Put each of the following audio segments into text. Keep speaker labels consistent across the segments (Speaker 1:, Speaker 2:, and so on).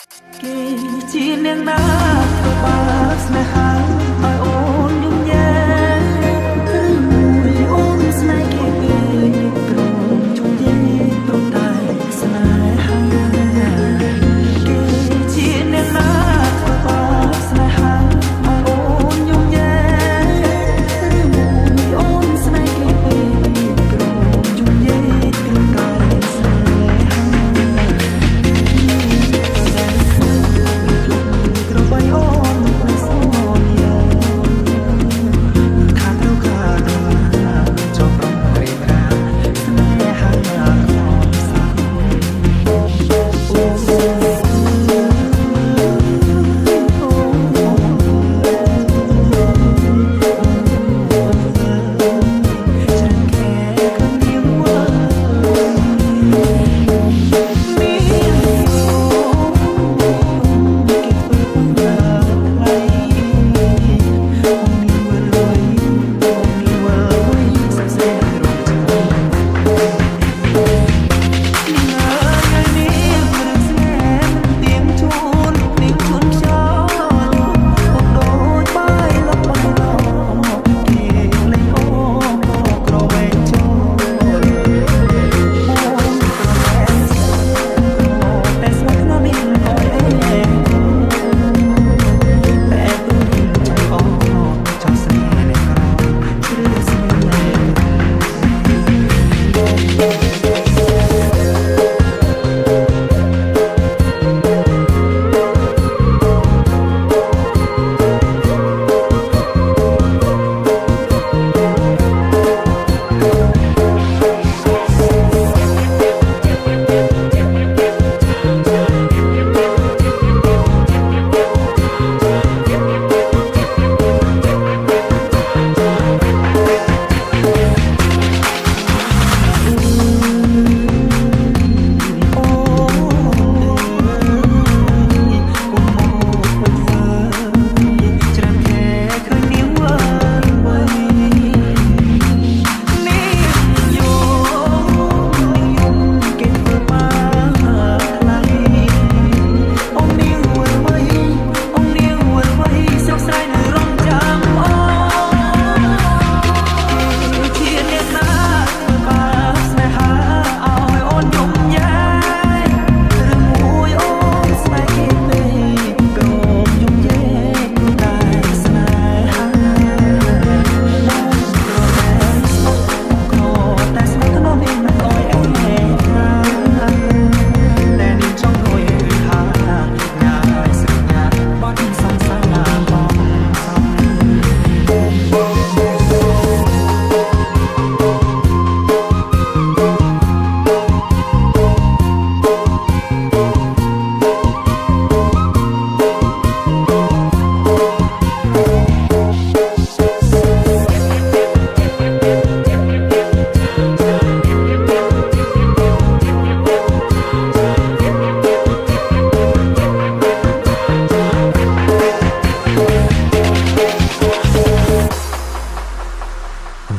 Speaker 1: គេជានាងណាធ្វើបាបស្នេហាឲ្យអូនយំយ៉ាឬមួយអូនស្នេហ៍គេពេកព្រមជុំទេព្រមតែស្នេហាគេជានាងណាធ្វើបាបស្នេហាឲ្យអូនយំយ៉ាឬមួយអូនស្នេហ៍គេពេកព្រមជុំទេព្រមតែស្នេហាក្របីអូនមិនស្មោះយ៉ាខាត្រូវខាចុះប្រំរីប្រាស្នេហាខ្ញុំសា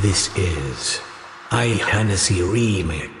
Speaker 2: This is I Hennessy Remix.